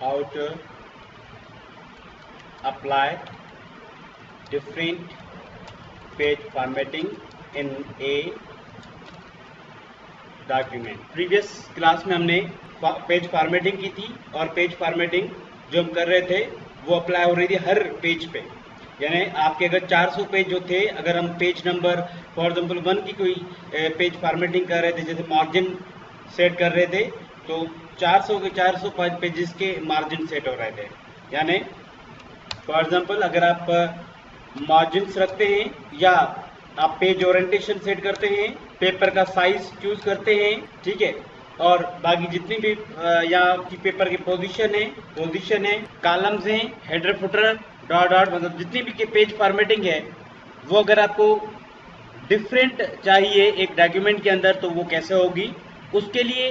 how to apply different page formatting in a document. Previous class में हमने page formatting की थी और पेज फॉर्मेटिंग जो हम कर रहे थे वो अप्लाई हो रही थी हर पेज पे। यानी आपके अगर 400 पेज जो थे, अगर हम पेज नंबर फॉर एग्जाम्पल 1 की कोई पेज फॉर्मेटिंग कर रहे थे, जैसे मार्जिन सेट कर रहे थे, तो 400 के 400 पेजेस के मार्जिन सेट हो रहे थे। यानी फॉर एग्जाम्पल अगर आप मार्जिन्स रखते हैं या आप पेज ओरिएंटेशन सेट करते हैं, पेपर का साइज चूज करते हैं, ठीक है, और बाकी जितनी भी यहाँ की पेपर की पोजीशन है, कॉलम्स हैं, हेडर फुटर, डॉट डॉट, मतलब जितनी भी पेज फॉर्मेटिंग है वो अगर आपको डिफरेंट चाहिए एक डॉक्यूमेंट के अंदर तो वो कैसे होगी। उसके लिए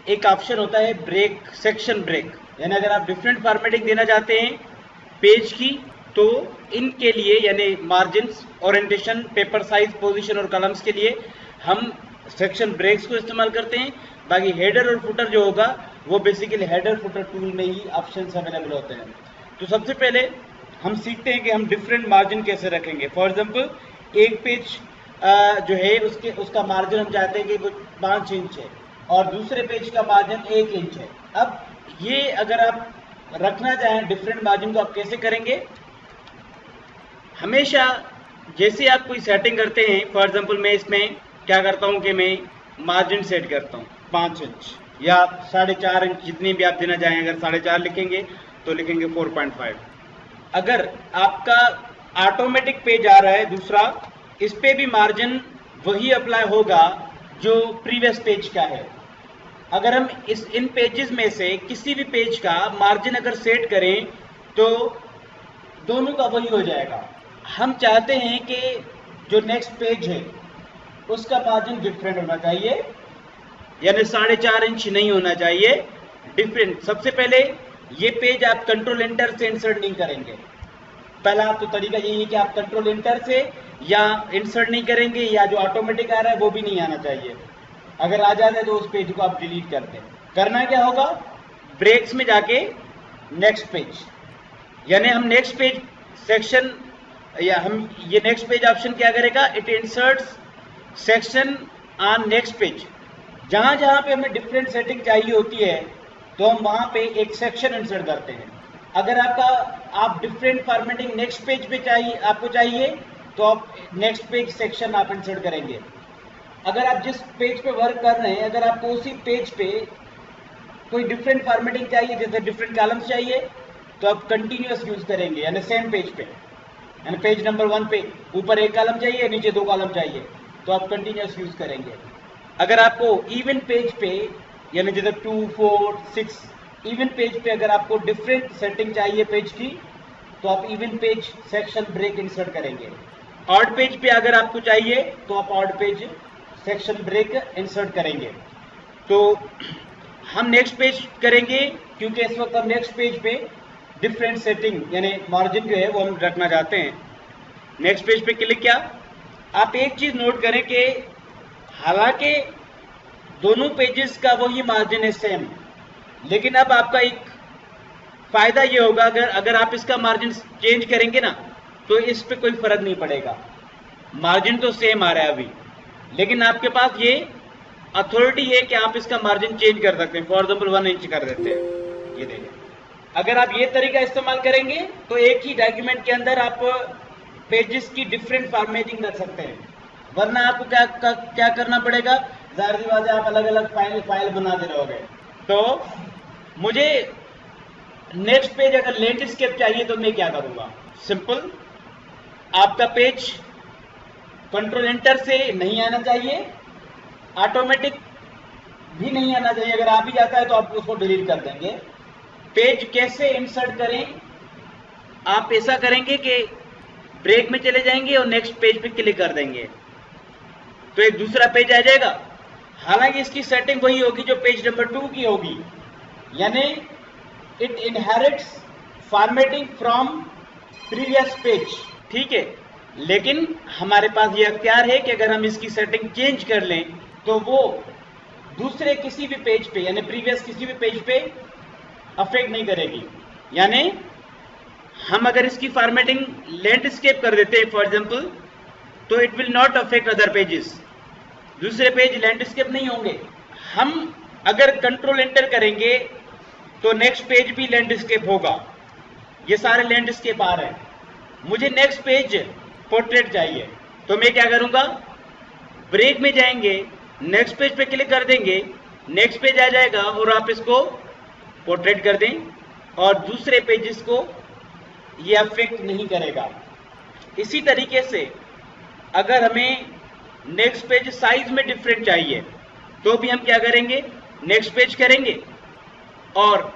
एक ऑप्शन होता है ब्रेक, सेक्शन ब्रेक। यानी अगर आप डिफरेंट फॉर्मेटिंग देना चाहते हैं पेज की तो इनके लिए यानी margins, orientation, paper size, position और कॉलम्स के लिए हम सेक्शन ब्रेक्स को इस्तेमाल करते हैं। बाकी हेडर और फुटर जो होगा वो बेसिकली हेडर फुटर टूल में ही ऑप्शंस अवेलेबल होते हैं। तो सबसे पहले हम सीखते हैं कि हम डिफरेंट मार्जिन कैसे रखेंगे। फॉर एग्जांपल एक पेज जो है उसका मार्जिन हम चाहते हैं कि वो 5 इंच है और दूसरे पेज का मार्जिन 1 इंच है। अब ये अगर आप रखना चाहें डिफरेंट मार्जिन को आप कैसे करेंगे? हमेशा जैसे आप कोई सेटिंग करते हैं, फॉर एग्जांपल मैं इसमें क्या करता हूं कि मैं मार्जिन सेट करता हूं 5 इंच या 4.5 इंच, जितनी भी आप देना चाहें। अगर 4.5 लिखेंगे तो लिखेंगे 4.5। अगर आपका ऑटोमेटिक पेज आ रहा है दूसरा, इस पे भी मार्जिन वही अप्लाई होगा जो प्रीवियस पेज का है। अगर हम इन पेजेस में से किसी भी पेज का मार्जिन अगर सेट करें तो दोनों का वही हो जाएगा। हम चाहते हैं कि जो नेक्स्ट पेज है उसका मार्जिन डिफरेंट होना चाहिए, यानी 4.5 इंच नहीं होना चाहिए, डिफरेंट। सबसे पहले ये पेज आप कंट्रोल एंटर से इंसर्ट नहीं करेंगे। पहला तो तरीका यही है कि आप कंट्रोल एंटर से या इंसर्ट नहीं करेंगे, या जो ऑटोमेटिक आ रहा है वो भी नहीं आना चाहिए। अगर आ जाता है तो उस पेज को आप डिलीट कर दें। करना क्या होगा? ब्रेक्स में जाके नेक्स्ट पेज, यानी हम नेक्स्ट पेज सेक्शन या हम ये नेक्स्ट पेज ऑप्शन क्या करेगा? It inserts section on next page. जहां जहां पे हमें डिफरेंट सेटिंग चाहिए होती है तो हम वहां पे एक सेक्शन इंसर्ट करते हैं। अगर आप डिफरेंट फॉर्मेटिंग नेक्स्ट पेज पे आपको चाहिए तो आप नेक्स्ट पेज सेक्शन आप इंसर्ट करेंगे। अगर आप जिस पेज पे वर्क कर रहे हैं, अगर आपको उसी पेज पे कोई डिफरेंट फॉर्मेटिंग चाहिए, जैसे डिफरेंट कॉलम्स चाहिए, तो आप कंटिन्यूअस यूज करेंगे। यानी सेम पेज पे, यानी पेज नंबर 1 पे ऊपर 1 कॉलम चाहिए, नीचे 2 कॉलम चाहिए, तो आप कंटिन्यूअस यूज करेंगे। अगर आपको इवन पेज पे, यानी जैसे 2, 4, 6 इवन पेज पे अगर आपको डिफरेंट सेटिंग चाहिए पेज की, तो आप even page section break insert करेंगे। ऑड पेज पे अगर आपको चाहिए तो आप odd page section break insert करेंगे। तो हम नेक्स्ट पेज करेंगे क्योंकि इस वक्त हम नेक्स्ट पेज पे डिफरेंट सेटिंग यानी मार्जिन जो है वो हम रखना चाहते हैं। नेक्स्ट पेज पे क्लिक किया। आप एक चीज नोट करें कि हालांकि दोनों पेजेस का वही मार्जिन है सेम, लेकिन अब आपका एक फायदा ये होगा अगर आप इसका मार्जिन चेंज करेंगे ना तो इस पे कोई फर्क नहीं पड़ेगा। मार्जिन तो सेम आ रहा है अभी, लेकिन आपके पास ये अथॉरिटी है कि आप इसका मार्जिन चेंज कर सकते हैं। फॉर एग्जाम्पल 1 इंच कर देते हैं, ये देखिए। अगर आप ये तरीका इस्तेमाल करेंगे तो एक ही डॉक्यूमेंट के अंदर आप पेजेस की डिफरेंट फॉर्मेटिंग कर सकते हैं। वरना आपको क्या करना पड़ेगा? जाहिर सी बात है, आप अलग अलग फाइल बनाते रहोगे। तो मुझे नेक्स्ट पेज अगर लैंडस्केप चाहिए तो मैं क्या करूंगा? सिंपल, आपका पेज कंट्रोल एंटर से नहीं आना चाहिए, ऑटोमेटिक भी नहीं आना चाहिए। अगर आ भी जाता है तो आप उसको डिलीट कर देंगे। पेज कैसे इंसर्ट करें? आप ऐसा करेंगे कि ब्रेक में चले जाएंगे और नेक्स्ट पेज पे क्लिक कर देंगे तो एक दूसरा पेज आ जाएगा। हालांकि इसकी सेटिंग वही होगी जो पेज नंबर 2 की होगी, यानी it inherits formatting from previous page, ठीक है। लेकिन हमारे पास ये अख्तियार है कि अगर हम इसकी सेटिंग चेंज कर लें तो वो दूसरे किसी भी पेज पे यानी प्रीवियस किसी भी पेज पे अफेक्ट नहीं करेगी। यानी हम अगर इसकी फॉर्मेटिंग लैंडस्केप कर देते हैं फॉर एग्जांपल, तो it will not affect other pages, दूसरे पेज लैंडस्केप नहीं होंगे। हम अगर कंट्रोल एंटर करेंगे तो नेक्स्ट पेज भी लैंडस्केप होगा। ये सारे लैंडस्केप आ रहे हैं, मुझे नेक्स्ट पेज पोर्ट्रेट चाहिए, तो मैं क्या करूंगा, ब्रेक में जाएंगे, नेक्स्ट पेज पे क्लिक कर देंगे, नेक्स्ट पेज आ जाएगा और आप इसको पोर्ट्रेट कर दें और दूसरे पेजेस को ये अफेक्ट नहीं करेगा। इसी तरीके से अगर हमें नेक्स्ट पेज साइज में डिफरेंट चाहिए तो भी हम क्या करेंगे, नेक्स्ट पेज करेंगे और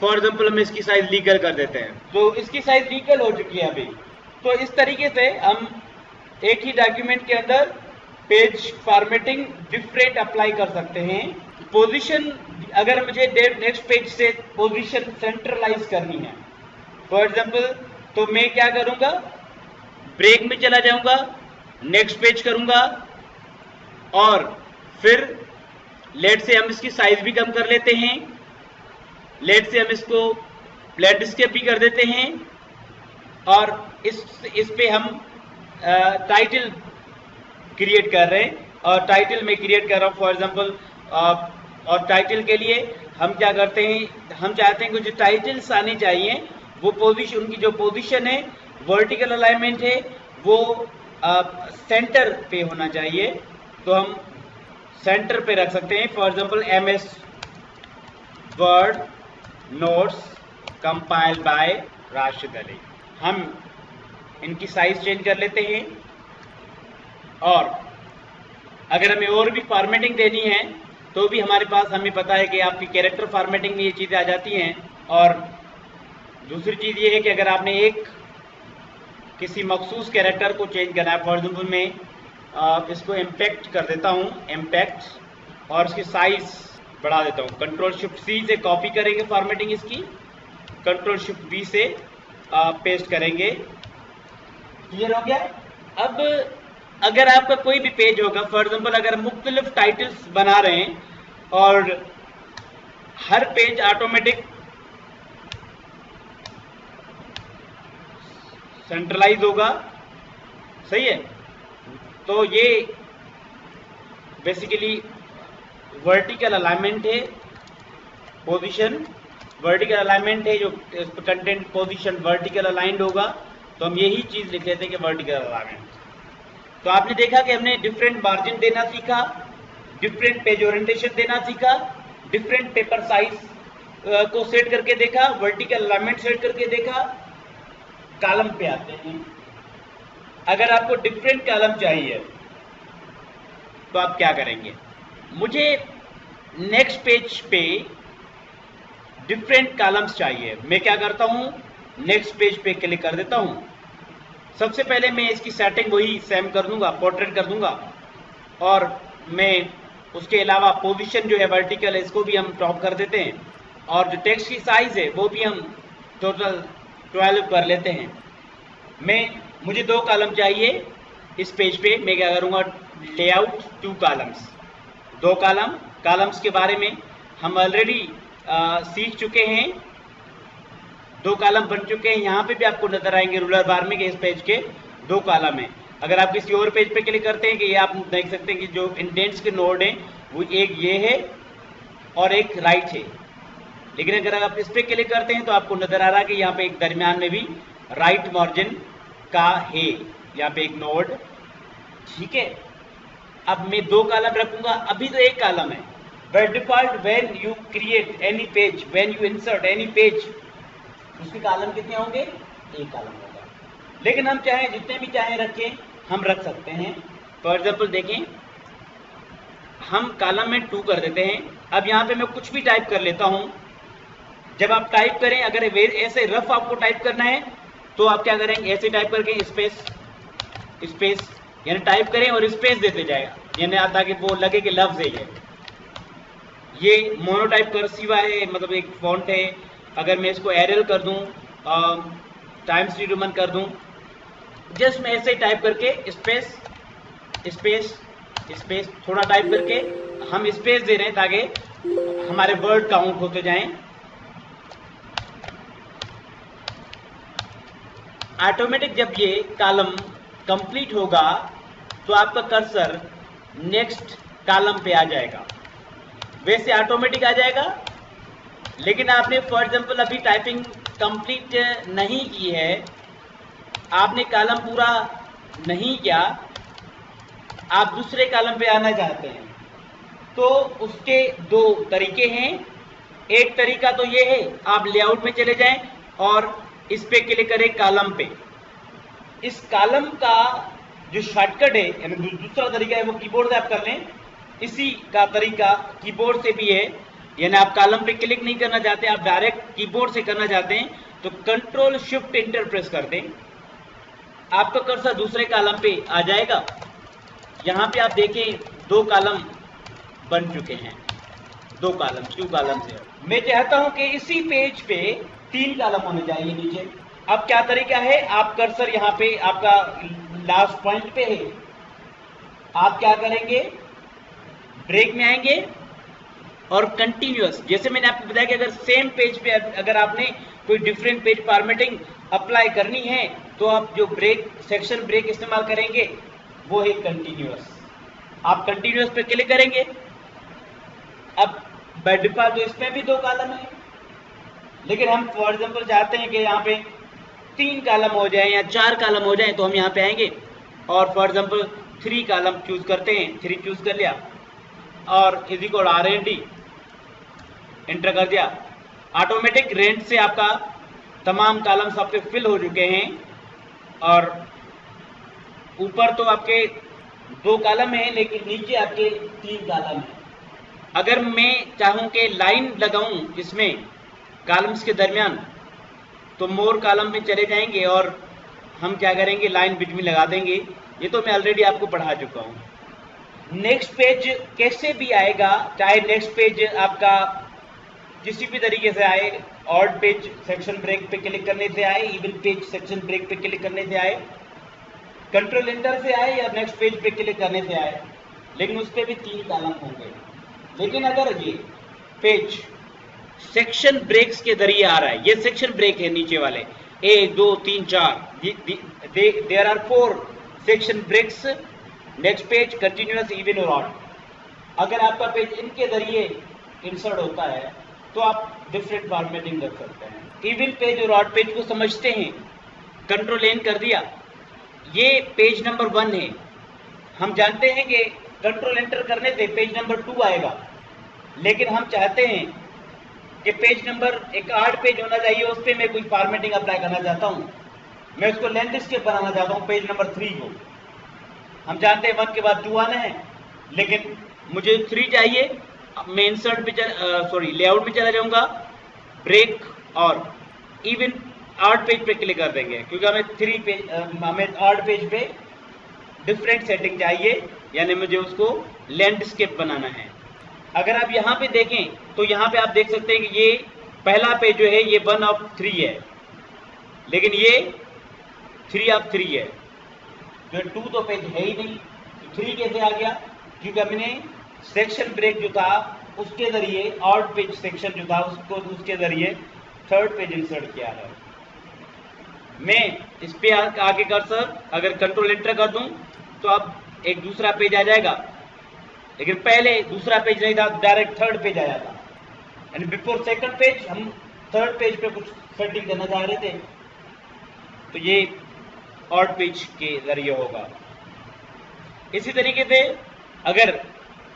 फॉर एग्जाम्पल हम इसकी साइज लीगल कर देते हैं, तो इसकी साइज लीगल हो चुकी है अभी। तो इस तरीके से हम एक ही डॉक्यूमेंट के अंदर पेज फॉर्मेटिंग डिफरेंट अप्लाई कर सकते हैं। पोजीशन, अगर मुझे नेक्स्ट पेज से पोजीशन सेंट्रलाइज करनी है फॉर एग्जाम्पल, तो मैं क्या करूंगा, ब्रेक में चला जाऊंगा, नेक्स्ट पेज करूंगा और फिर लेट से हम इसकी साइज भी कम कर लेते हैं, लेट से हम इसको लैंडस्केप भी कर देते हैं और इस पे हम टाइटल क्रिएट कर रहे हैं और टाइटल में क्रिएट कर रहा हूँ फॉर एग्जांपल। और टाइटल के लिए हम क्या करते हैं, हम चाहते हैं कि जो टाइटल्स आने चाहिए वो पोजीशन, उनकी जो पोजीशन है, वर्टिकल अलाइनमेंट है, वो सेंटर पे होना चाहिए, तो हम सेंटर पे रख सकते हैं। For example MS word notes compiled bye Rashid Ali. हम इनकी साइज चेंज कर लेते हैं और अगर हमें और भी फॉर्मेटिंग देनी है तो भी हमारे पास, हमें पता है कि आपकी कैरेक्टर फॉर्मेटिंग में ये चीज़ें आ जाती हैं। और दूसरी चीज़ ये है कि अगर आपने किसी मखसूस कैरेक्टर को चेंज करना है, फॉर एग्जाम्पल मैं इसको इम्पैक्ट कर देता हूँ, इम्पैक्ट, और इसकी साइज बढ़ा देता हूँ। कंट्रोल शिफ्ट C से कॉपी करेंगे फॉर्मेटिंग इसकी, कंट्रोल शिफ्ट V से पेस्ट करेंगे। क्लियर हो गया। अब अगर आपका कोई भी पेज होगा, फॉर एग्जाम्पल अगर मुख्तलिफ टाइटल्स बना रहे हैं और हर पेज ऑटोमेटिक सेंट्रलाइज होगा, सही है, तो ये बेसिकली वर्टिकल अलाइनमेंट है, पोजीशन वर्टिकल अलाइनमेंट है, जो कंटेंट पोजीशन वर्टिकल अलाइंड होगा, तो हम यही चीज लिख लेते हैं कि वर्टिकल अलाइनमेंट। तो आपने देखा कि हमने डिफरेंट मार्जिन देना सीखा, डिफरेंट पेज ओरिएंटेशन देना सीखा, डिफरेंट पेपर साइज को सेट करके देखा, वर्टिकल अलाइनमेंट सेट करके देखा। कॉलम पे आते हैं। अगर आपको डिफरेंट कॉलम चाहिए तो आप क्या करेंगे, मुझे नेक्स्ट पेज पे डिफरेंट कॉलम्स चाहिए, मैं क्या करता हूं, नेक्स्ट पेज पे क्लिक कर देता हूं। सबसे पहले मैं इसकी सेटिंग वही सेम कर दूंगा, पोर्ट्रेट कर दूंगा, और मैं उसके अलावा पोजीशन जो है वर्टिकल है इसको भी हम टॉप कर देते हैं, और जो टेक्स्ट की साइज है वो भी हम टोटल 12 कर लेते हैं। मुझे 2 कॉलम चाहिए इस पेज पे, मैं क्या करूंगा, लेआउट 2 कॉलम्स, 2 कॉलम्स के बारे में हम ऑलरेडी सीख चुके हैं। 2 कॉलम बन चुके हैं, यहाँ पे भी आपको नजर आएंगे रूलर बार में कि इस पेज के 2 कॉलम हैं। अगर आप किसी और पेज पे क्लिक करते हैं कि ये आप देख सकते हैं कि जो इंडेंट्स के नोड हैं वो एक ये है और एक राइट है, लेकिन अगर आप इस पे क्लिक करते हैं तो आपको नजर आ रहा है कि यहाँ पे एक दरमियान में भी राइट मार्जिन का है, यहाँ पे एक नोड, ठीक है। अब मैं 2 कॉलम रखूंगा, अभी तो 1 कॉलम है। By default when you create any page, when you insert any page, उसके कॉलम कितने होंगे, 1 कॉलम होगा। लेकिन हम चाहें जितने भी चाहें रखें, हम रख सकते हैं। फॉर एग्जाम्पल देखें, हम कॉलम में 2 कर देते हैं। अब यहाँ पे मैं कुछ भी टाइप कर लेता हूँ। जब आप टाइप करें, अगर ऐसे रफ आपको टाइप करना है तो आप क्या करेंगे, ऐसे टाइप करके स्पेस यानी टाइप करें और स्पेस देते जाएगा, यानी ताकि वो लगे कि लफ्ज है ये मोनोटाइप कर्सिवा है, मतलब एक फॉन्ट है। अगर मैं इसको एरियल कर दूं, टाइम्स न्यू रोमन कर दूं, जस्ट मैं ऐसे ही टाइप करके स्पेस थोड़ा टाइप करके हम स्पेस दे रहे हैं ताकि हमारे वर्ड काउंट होते जाएं। ऑटोमेटिक जब ये कॉलम कंप्लीट होगा तो आपका कर्सर नेक्स्ट कॉलम पे आ जाएगा। वैसे ऑटोमेटिक आ जाएगा, लेकिन आपने फॉर एग्जांपल अभी टाइपिंग कंप्लीट नहीं की है, आपने कॉलम पूरा नहीं किया, आप दूसरे कॉलम पे आना चाहते हैं, तो उसके दो तरीके हैं। एक तरीका तो ये है, आप लेआउट में चले जाएं और इस पे क्लिक करें कॉलम पे। इस कॉलम का जो शॉर्टकट है, यानी दूसरा तरीका है, वो कीबोर्ड से आप कर लें। इसी का तरीका कीबोर्ड से भी है, यानी आप कॉलम पे क्लिक नहीं करना चाहते, आप डायरेक्ट कीबोर्ड से करना चाहते हैं तो कंट्रोल शिफ्ट एंटर प्रेस कर दें, आपका कर्सर दूसरे कॉलम पे आ जाएगा। यहाँ पे आप देखें दो कॉलम बन चुके हैं, दो कॉलम, 2 कॉलम से। मैं चाहता हूं कि इसी पेज पे 3 कॉलम होने चाहिए नीचे। अब क्या तरीका है, आप कर्सर यहाँ पे आपका लास्ट पॉइंट पे है, आप क्या करेंगे, ब्रेक में आएंगे और कंटिन्यूअस, जैसे मैंने आपको बताया कि अगर सेम पेज पे अगर आपने कोई डिफरेंट पेज फॉर्मेटिंग अप्लाई करनी है तो आप जो ब्रेक, सेक्शन ब्रेक इस्तेमाल करेंगे वो है कंटिन्यूअस। आप कंटिन्यूअस पे क्लिक करेंगे। अब बाय डिफॉल्ट तो इसमें भी 2 कॉलम है, लेकिन हम फॉर एग्जांपल चाहते हैं कि यहाँ पे 3 कॉलम हो जाए या 4 कॉलम हो जाए, तो हम यहाँ पे आएंगे और फॉर एग्जांपल 3 कॉलम चूज करते हैं, 3 चूज कर लिया और इज इक्वल RND एंटर कर दिया। ऑटोमेटिक रेंट से आपका तमाम कॉलम आपके फिल हो चुके हैं और ऊपर तो आपके 2 कॉलम है, लेकिन नीचे आपके 3 कॉलम है। अगर मैं चाहूं कि लाइन लगाऊं इसमें कॉलम्स के दरमियान, तो मोर कॉलम में चले जाएंगे और हम क्या करेंगे, लाइन बीच में लगा देंगे। ये तो मैं ऑलरेडी आपको पढ़ा चुका हूं। नेक्स्ट पेज कैसे भी आएगा, चाहे नेक्स्ट पेज आपका किसी भी तरीके से आए, ऑड पेज सेक्शन ब्रेक पे क्लिक करने से आए, इवन पेज सेक्शन ब्रेक पे क्लिक करने से आए, कंट्रोल एंटर से आए या नेक्स्ट पेज पे क्लिक करने से आए, लेकिन उस पर भी 3 कॉलम होंगे। लेकिन अगर ये पेज सेक्शन ब्रेक्स के जरिए आ रहा है, ये सेक्शन ब्रेक है नीचे वाले 1 2 3 4, there are 4 section breaks, next page continuous, even और ऑड। अगर आपका पेज इनके जरिए इंसर्ट होता है तो आप डिफरेंट फॉर्मेटिंग कर सकते हैं। इवन पेज और ऑड पेज को समझते हैं, कंट्रोल एन कर दिया, ये पेज नंबर 1 है। हम जानते हैं कि कंट्रोल एंटर करने से पेज नंबर 2 आएगा, लेकिन हम चाहते हैं कि पेज नंबर एक 8 पेज होना चाहिए, उस पर मैं कोई फॉर्मेटिंग अप्लाई करना चाहता हूं, मैं उसको लैंडस्केप बनाना चाहता हूं पेज नंबर 3 को। हम जानते हैं 1 के बाद 2 आना है, लेकिन मुझे 3 चाहिए। मैं इंसर्ट पे लेआउट में चला जाऊंगा, ब्रेक और इवन 8 पेज पे क्लिक कर देंगे, क्योंकि हमें 8 पेज पे डिफरेंट सेटिंग चाहिए, यानी मुझे उसको लैंडस्केप बनाना है। अगर आप यहाँ पे देखें तो यहाँ पे आप देख सकते हैं कि ये पहला पेज जो है ये 1 of 3 है, लेकिन ये 3 of 3 है, जो 2 तो पेज है ही नहीं, तो 3 कैसे आ गया, क्योंकि हमने सेक्शन ब्रेक जो था उसके जरिए, ऑड पेज सेक्शन जो था उसको उसके जरिए 3rd पेज इंसर्ट किया है। मैं इस पे आगे कर्सर अगर कंट्रोल एंटर कर दूं तो अब एक दूसरा पेज आ जाएगा, लेकिन पहले दूसरा पेज नहीं था, डायरेक्ट 3rd पेज आया था, यानी बिफोर 2nd पेज हम 3rd पेज पे कुछ सेटिंग करना चाह रहे थे, तो ये ऑड पेज के जरिए होगा। इसी तरीके से अगर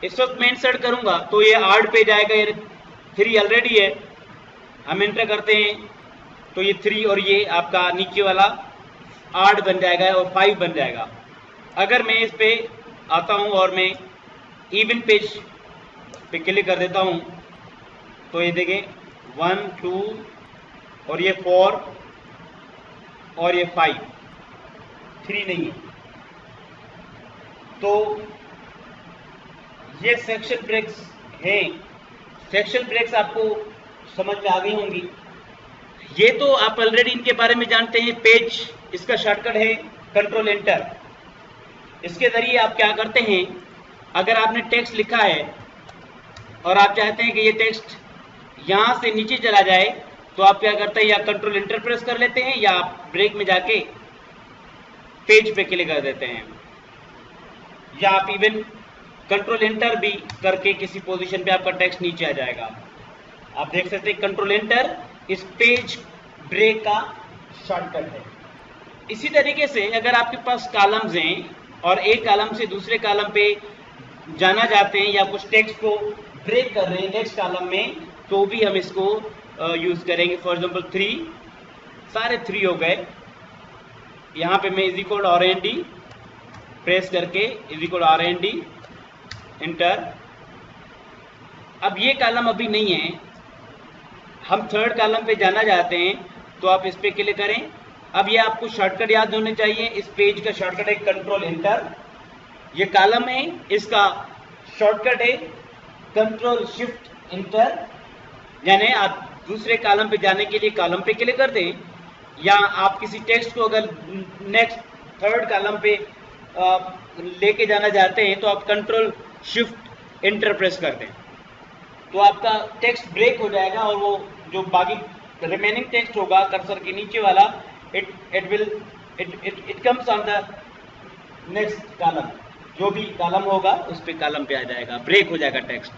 इस वक्त मैं इंसर्ट करूंगा तो ये 8 पेज आएगा, यानी 3 ऑलरेडी है, हम एंटर करते हैं तो ये 3 और ये आपका नीचे वाला 8 बन जाएगा और 5 बन जाएगा। अगर मैं इस पे आता हूं और मैं इवन पेज पे क्लिक कर देता हूं तो ये देखें 1 2 और ये 4 और ये 5, 3 नहीं है। तो ये सेक्शन ब्रेक्स हैं। सेक्शन ब्रेक्स आपको समझ में आ गई होंगी। ये तो आप ऑलरेडी इनके बारे में जानते हैं। पेज, इसका शॉर्टकट है कंट्रोल एंटर। इसके जरिए आप क्या करते हैं, अगर आपने टेक्स्ट लिखा है और आप चाहते हैं कि ये टेक्स्ट यहाँ से नीचे चला जाए, तो आप क्या करते हैं, या कंट्रोल एंटर प्रेस कर लेते हैं या आप ब्रेक में जाके पेज पे क्लिक कर देते हैं, या आप इवन कंट्रोल एंटर भी करके किसी पोजीशन पे आपका टेक्स्ट नीचे आ जाएगा। आप देख सकते हैं कंट्रोल एंटर इस पेज ब्रेक का शॉर्टकट है। इसी तरीके से अगर आपके पास कॉलम्स हैं और एक कॉलम से दूसरे कॉलम पे जाना चाहते हैं या कुछ टेक्स्ट को ब्रेक कर रहे हैं नेक्स्ट कॉलम में, तो भी हम इसको यूज करेंगे। फॉर एग्जांपल 3, सारे 3 हो गए। यहाँ पे मैं इक्वल RND प्रेस करके इक्वल RND एंटर। अब ये कॉलम अभी नहीं है, हम थर्ड कॉलम पे जाना चाहते हैं, तो आप इस पे क्लिक करें। अब ये आपको शॉर्टकट याद होने चाहिए। इस पेज का शॉर्टकट है कंट्रोल एंटर। ये कॉलम है, इसका शॉर्टकट है कंट्रोल शिफ्ट एंटर। यानी आप दूसरे कॉलम पे जाने के लिए कॉलम पे क्लिक कर दें, या आप किसी टेक्स्ट को अगर नेक्स्ट थर्ड कॉलम पे लेके जाना चाहते हैं, तो आप कंट्रोल शिफ्ट एंटर प्रेस कर दें, तो आपका टेक्स्ट ब्रेक हो जाएगा और वो जो बाकी रिमेनिंग टेक्स्ट होगा कर्सर के नीचे वाला, it comes on the next column. जो भी कॉलम होगा उस पे कॉलम पे आ जाएगा, ब्रेक हो जाएगा टेक्स्ट।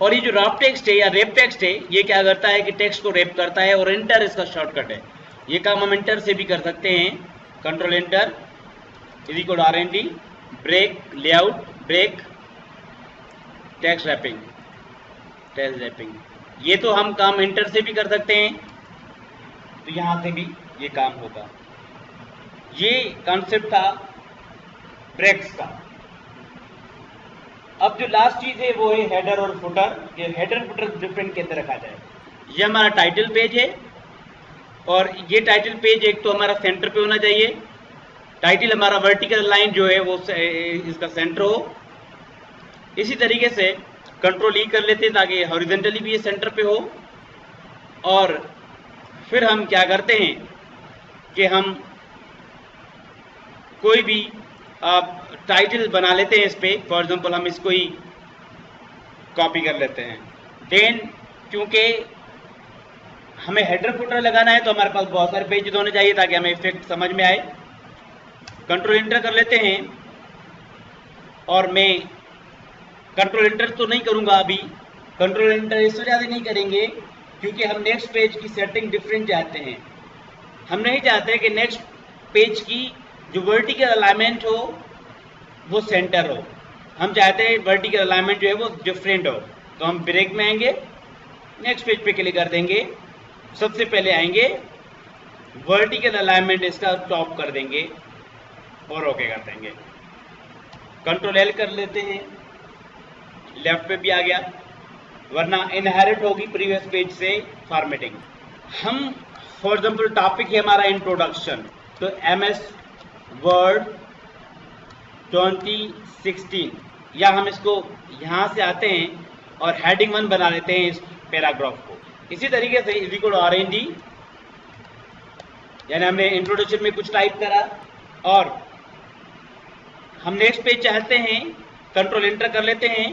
और ये जो रैप टेक्स्ट है या रेप टेक्स्ट है, ये क्या करता है कि टेक्स्ट को रेप करता है, और एंटर इसका शॉर्टकट है। ये काम हम एंटर से भी कर सकते हैं। Control enter equal RND break, layout break, text wrapping, text wrapping. ये तो हम काम एंटर से भी कर सकते हैं, तो यहां से भी ये काम होगा। ये कॉन्सेप्ट था ब्रेक्स का। अब जो लास्ट चीज है वो है हेडर और फुटर। ये हेडर फुटर डिफरेंट के अंदर रखा जाए। ये हमारा टाइटल पेज है, और ये टाइटल पेज एक तो हमारा सेंटर पे होना चाहिए। टाइटल हमारा वर्टिकल लाइन जो है वो इसका सेंटर हो। इसी तरीके से कंट्रोल E कर लेते हैं ताकि हॉरिजॉन्टली भी ये सेंटर पे हो। और फिर हम क्या करते हैं कि हम कोई भी टाइटल बना लेते हैं इस पे। फॉर एग्जांपल हम इसको ही कॉपी कर लेते हैं। देन क्योंकि हमें हेडर फुटर लगाना है, तो हमारे पास बहुत सारे पेजेस होने चाहिए ताकि हमें इफेक्ट समझ में आए। कंट्रोल एंटर कर लेते हैं, और मैं कंट्रोल एंटर तो नहीं करूंगा अभी। कंट्रोल एंटर इस वजह से नहीं करेंगे क्योंकि हम नेक्स्ट पेज की सेटिंग डिफरेंट चाहते हैं। हम नहीं चाहते कि नेक्स्ट पेज की जो वर्टिकल अलाइनमेंट हो वो सेंटर हो। हम चाहते हैं वर्टिकल अलाइनमेंट जो है वो डिफरेंट हो। तो हम ब्रेक में आएंगे, नेक्स्ट पेज पे क्लिक कर देंगे, सबसे पहले आएंगे वर्टिकल अलाइनमेंट इसका टॉप कर देंगे और ओके कर देंगे। कंट्रोल L कर लेते हैं, लेफ्ट पे भी आ गया, वरना इनहेरिट होगी प्रीवियस पेज से फॉर्मेटिंग। हम फॉर एग्जांपल टॉपिक है हमारा इंट्रोडक्शन, तो MS वर्ड 2016, या हम इसको यहां से आते हैं और हेडिंग 1 बना लेते हैं इस पैराग्राफ को। इसी तरीके से इक्वल RND, यानी हमने इंट्रोडक्शन में कुछ टाइप करा और हम नेक्स्ट पेज चाहते हैं, कंट्रोल एंटर कर लेते हैं,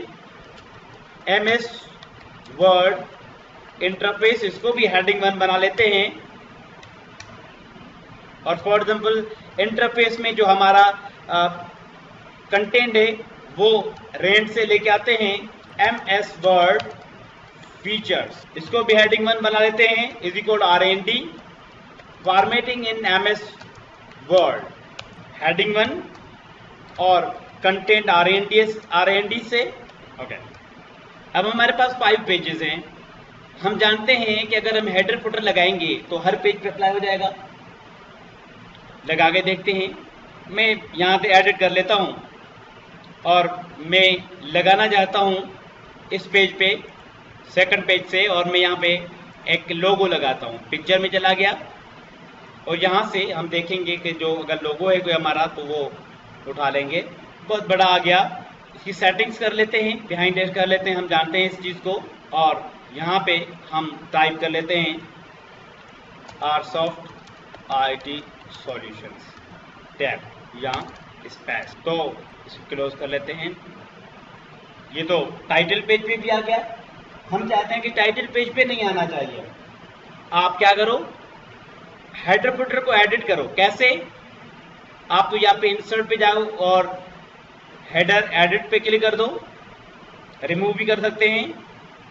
MS वर्ड इंटरफेस, इसको भी हेडिंग 1 बना लेते हैं। और फॉर एग्जांपल इंटरफेस में जो हमारा कंटेंट है वो रेंज से लेके आते हैं MS वर्ड फीचर्स, इसको भी हेडिंग 1 बना लेते हैं। Is equal RND formatting in MS word, heading 1 और कंटेंट RND से ओके। अब हमारे पास 5 पेजेस हैं। हम जानते हैं कि अगर हम हेडर फुटर लगाएंगे तो हर पेज पे अप्लाई हो जाएगा। लगा के देखते हैं। मैं यहाँ पे एडिट कर लेता हूँ और मैं लगाना चाहता हूँ इस पेज पे, सेकंड पेज से, और मैं यहाँ पे एक लोगो लगाता हूँ। पिक्चर में चला गया और यहाँ से हम देखेंगे कि जो अगर लोगो है कोई हमारा तो वो उठा लेंगे। बहुत बड़ा आ गया, इसकी सेटिंग्स कर लेते हैं, बिहाइंड टेक्स्ट कर लेते हैं, हम जानते हैं इस चीज़ को। और यहाँ पे हम टाइप कर लेते हैं RSoft IT सॉल्यूशंस टैब या स्पेस, तो इसको क्लोज कर लेते हैं। ये तो टाइटल पेज पे भी आ गया। हम चाहते हैं कि टाइटल पेज पे नहीं आना चाहिए, आप क्या करो, हेडर फुटर को एडिट करो। कैसे? आप तो यहाँ पे इंसर्ट पे जाओ और हेडर एडिट पे क्लिक कर दो, रिमूव भी कर सकते हैं,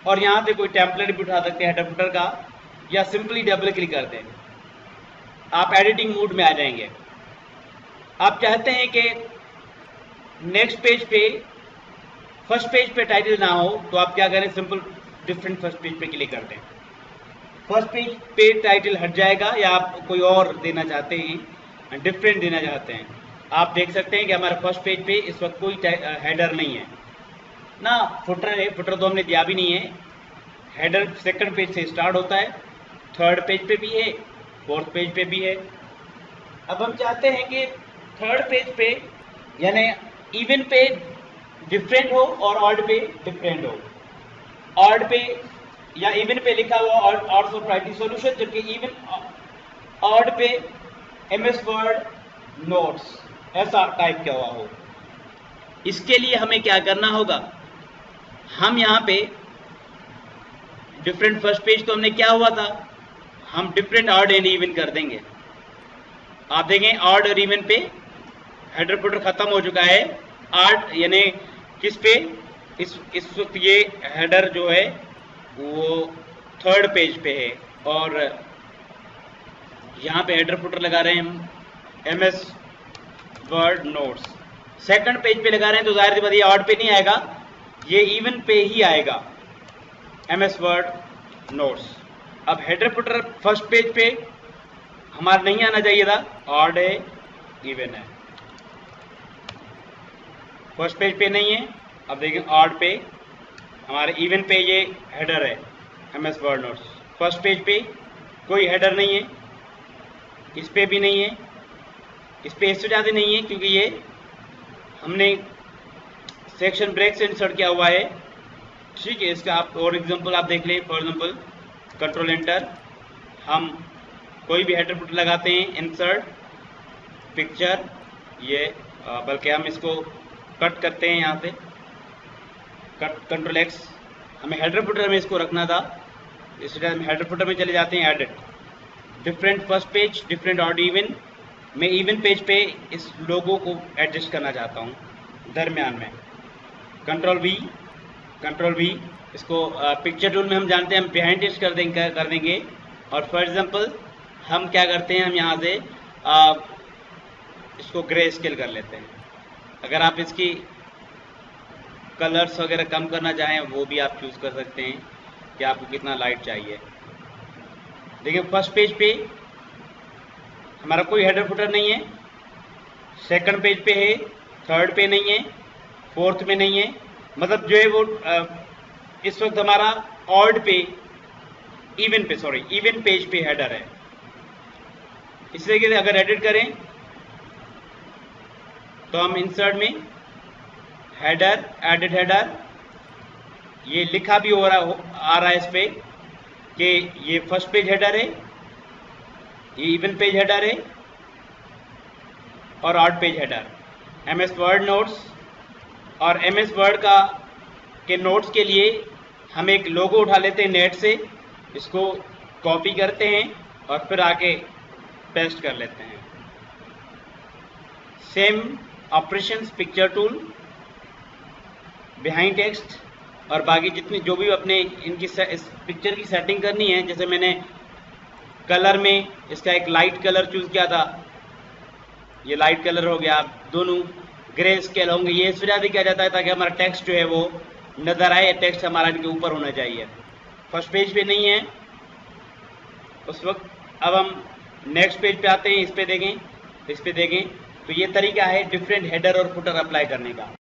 और यहाँ से कोई टेम्पलेट भी उठा सकते हैं हेडर फुटर का, या सिंपली डबल क्लिक कर दें, आप एडिटिंग मोड में आ जाएंगे। आप चाहते हैं कि नेक्स्ट पेज पे, फर्स्ट पेज पे टाइटल ना हो, तो आप क्या करें, सिंपल डिफरेंट फर्स्ट पेज पे क्लिक कर दें। फर्स्ट पेज पे टाइटल हट जाएगा, या आप कोई और देना चाहते हैं, डिफरेंट देना चाहते हैं। आप देख सकते हैं कि हमारे फर्स्ट पेज पे इस वक्त कोई हेडर नहीं है ना, फुटर है, फुटर तो हमने दिया भी नहीं है। हेडर सेकंड पेज से स्टार्ट होता है, थर्ड पेज पे भी है, फोर्थ पेज पे भी है। अब हम चाहते हैं कि थर्ड पेज पे यानी इवन पे डिफरेंट हो और ऑड पे डिफरेंट हो। ऑड पे या इवन पे लिखा हुआ और प्रायोरिटी सॉल्यूशन, जबकि इवन ऑड पे एमएस वर्ड नोट्स ऐसा टाइप किया हुआ हो। इसके लिए हमें क्या करना होगा, हम यहाँ पे डिफरेंट फर्स्ट पेज तो हमने क्या हुआ था, हम डिफरेंट ऑड एंड इवन कर देंगे। आप देखें ऑड और इवन पे हेडर फुटर खत्म हो चुका है। ऑड यानी किस पे, इस वक्त ये हेडर जो है वो थर्ड पेज पे है, और यहाँ पे हेडर फुटर लगा रहे हैं हम MS word notes. Second page पे लगा रहे हैं तो जाहिर सी बात ये ऑड पे नहीं आएगा, ये इवन पे ही आएगा, एमएस वर्ड नोट्स। अब हेडर फुटर फर्स्ट पेज पे हमारा नहीं आना चाहिए था, ऑड है इवन है, फर्स्ट पेज पे नहीं है। अब देखिए ऑड पे, हमारे इवन पे ये हेडर है MS word notes. First page पे कोई हेडर नहीं है, इस पे भी नहीं है, इस पे इससे ज़्यादा नहीं है क्योंकि ये हमने सेक्शन ब्रेक से इंसर्ट किया हुआ है। ठीक है, इसका आप और एग्जांपल आप देख लें। फॉर एग्जांपल कंट्रोल एंटर, हम कोई भी हेडर फुटर लगाते हैं, इंसर्ट पिक्चर, ये बल्कि हम इसको कट करते हैं यहाँ से, कट कंट्रोल एक्स, हमें हेडर फुटर में इसको रखना था, इसलिए हम हेडर फुटर में चले जाते हैं, edit different first page different odd even. मैं इवन पेज पे इस लोगो को एडजस्ट करना चाहता हूँ दरमियान में, कंट्रोल वी, इसको पिक्चर टूल में हम जानते हैं हम बिहाइंड टेक्स्ट कर देंगे। और फॉर एग्जांपल हम क्या करते हैं, हम यहाँ से इसको ग्रे स्केल कर लेते हैं। अगर आप इसकी कलर्स वगैरह कम करना चाहें वो भी आप चूज़ कर सकते हैं कि आपको कितना लाइट चाहिए। देखिए फर्स्ट पेज पे हमारा कोई हेडर फुटर नहीं है, सेकंड पेज पे है, थर्ड पे नहीं है, फोर्थ में नहीं है, मतलब जो है वो इस वक्त हमारा ऑड पे इवन पेज पे हेडर है। इस तरीके से अगर एडिट करें तो हम इंसर्ट में हेडर, एडिट हेडर, ये लिखा भी आ रहा है इस पे कि ये फर्स्ट पेज हेडर है, ये इवन पेज हेडर है और odd page header. MS word notes, और एमएस वर्ड के नोट्स के लिए हम एक लोगो उठा लेते हैं नेट से, इसको कॉपी करते हैं और फिर आके पेस्ट कर लेते हैं। Same operations picture tool, behind text और बाकी जितनी जो भी अपने इनकी इस पिक्चर की सेटिंग करनी है। जैसे मैंने कलर में इसका एक लाइट कलर चूज़ किया था, ये लाइट कलर हो गया, दोनों ग्रे स्केल होंगे। ये इस वजह से किया जाता है ताकि हमारा टेक्स्ट जो है वो नज़र आए, टेक्स्ट हमारा इनके ऊपर होना चाहिए। फर्स्ट पेज पे नहीं है उस वक्त। अब हम नेक्स्ट पेज पे आते हैं, इस पे देखें, तो ये तरीका है डिफरेंट हेडर और फुटर अप्लाई करने का।